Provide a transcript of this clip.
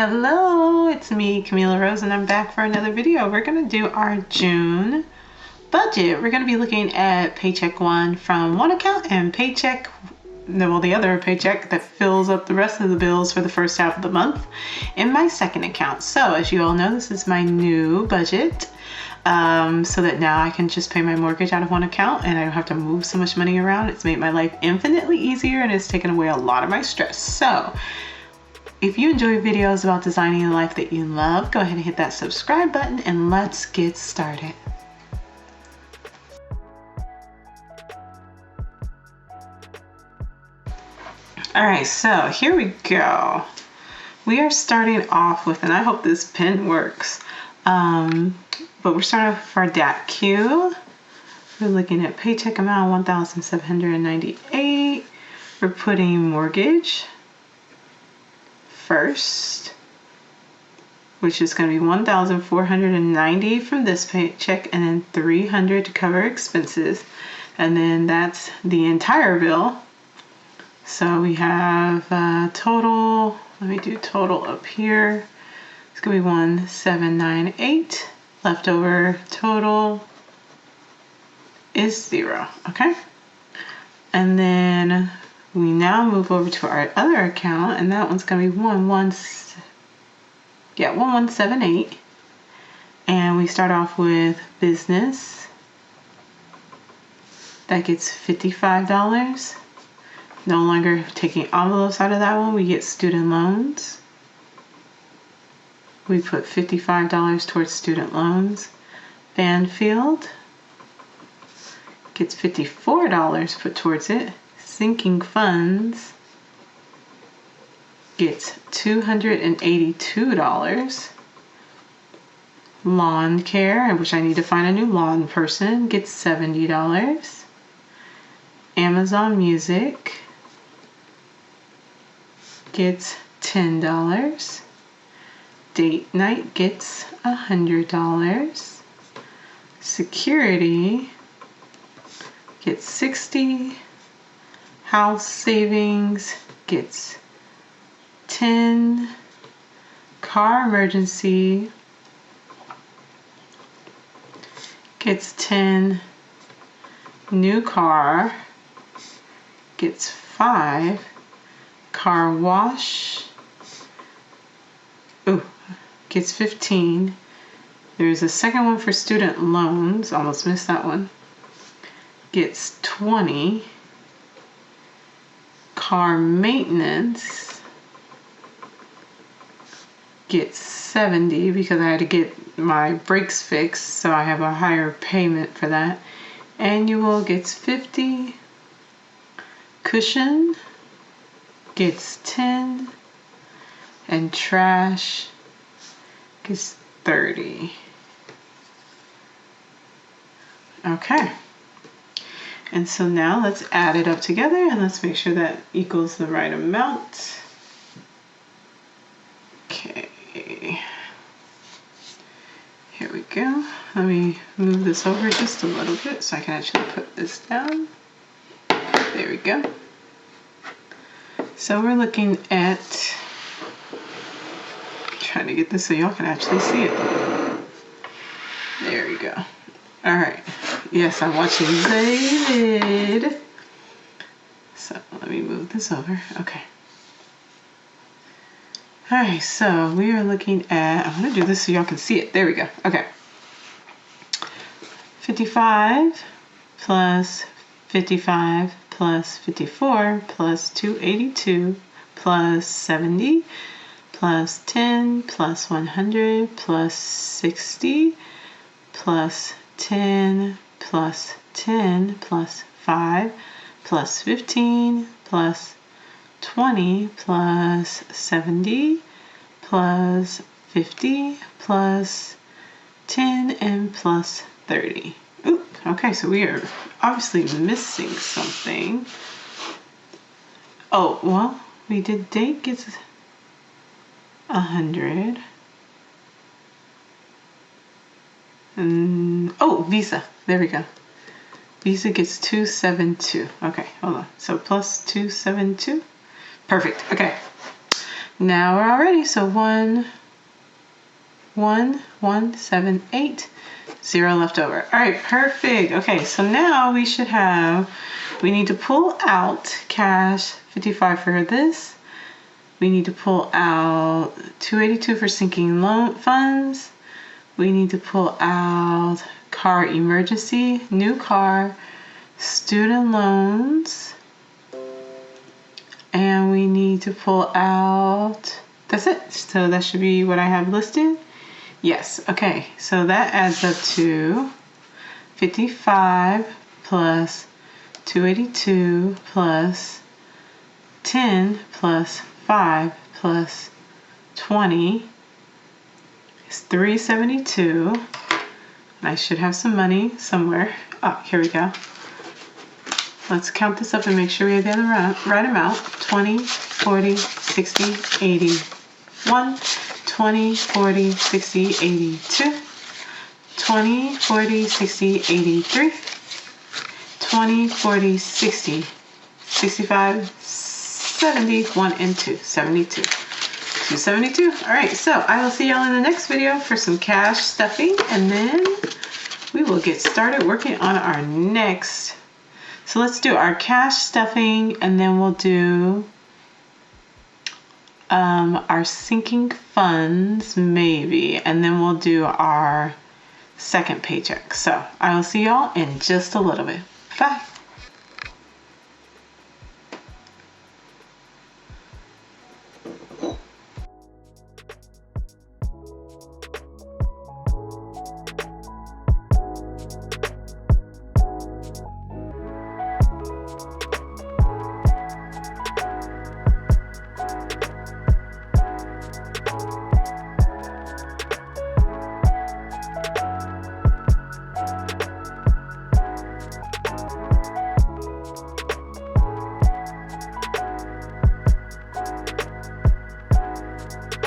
Hello, it's me, Camila Rose, and I'm back for another video. We're going to do our June budget. We're going to be looking at Paycheck 1 from one account and Paycheck, well, the other Paycheck that fills up the rest of the bills for the first half of the month in my second account. So as you all know, this is my new budget. So that now I can just pay my mortgage out of one account and I don't have to move so much money around. It's made my life infinitely easier and it's taken away a lot of my stress. So if you enjoy videos about designing a life that you love, go ahead and hit that subscribe button and let's get started. Alright, so here we go. We are starting off with, and I hope this pen works, but we're starting off with our DAQ. We're looking at paycheck amount $1,798. We're putting mortgage first, which is going to be $1,490 from this paycheck, and then $300 to cover expenses, and then that's the entire bill. So we have total. Let me do total up here. It's going to be 1,798. Leftover total is 0. Okay, and then we now move over to our other account, and that one's going to be 1178. And we start off with business. That gets $55. No longer taking envelopes out of that one. We get student loans. We put $55 towards student loans. Banfield gets $54 put towards it. Sinking funds gets $282. Lawn care, which I need to find a new lawn person, gets $70. Amazon Music gets $10. Date night gets $100. Security gets $60. House savings gets $10. Car emergency gets $10. New car gets $5. Car wash gets $15. There's a second one for student loans, almost missed that one, gets $20. Car maintenance gets $70 because I had to get my brakes fixed, so I have a higher payment for that. Annual gets $50. Cushion gets $10. And trash gets $30. Okay. And so now let's add it up together and let's make sure that equals the right amount. Okay. Here we go. Let me move this over just a little bit so I can actually put this down. There we go. So we're looking at, trying to get this so y'all can actually see it. There we go. All right. Yes, I'm watching David. So let me move this over. Okay. All right. So we are looking at, I'm going to do this so y'all can see it. There we go. Okay. 55 plus 55 plus 54 plus 282 plus 70 plus 10 plus 100 plus 60 plus 10 plus 10 plus 5 plus 15 plus 20 plus 70 plus 50 plus 10 and plus 30. Oop, okay, so we are obviously missing something. Oh, well, we did date gets 100. Oh, Visa. There we go. Visa gets 272. Okay, hold on. So plus 272. Perfect. Okay. Now we're all ready. So 1, 1, 1, 7, 8, 0 left over. All right, perfect. Okay, so now we should have, we need to pull out cash 55 for this. We need to pull out 282 for sinking loan funds. We need to pull out car emergency, new car, student loans, and we need to pull out, that's it. So that should be what I have listed. Yes, okay, so that adds up to 55 plus 282 plus 10 plus 5 plus 20 is 372. I should have some money somewhere. Oh, here we go. Let's count this up and make sure we have the other right amount. 20, 40, 60, 80. 1, 20, 40, 60, 82. 20, 40, 60, 83. 20, 40, 60, 65, 70, 1 and 2, 72. 272. All right, so I will see y'all in the next video for some cash stuffing, and then we will get started working on our next. So let's do our cash stuffing, and then we'll do our sinking funds maybe, and then we'll do our second paycheck. So I will see y'all in just a little bit. Bye.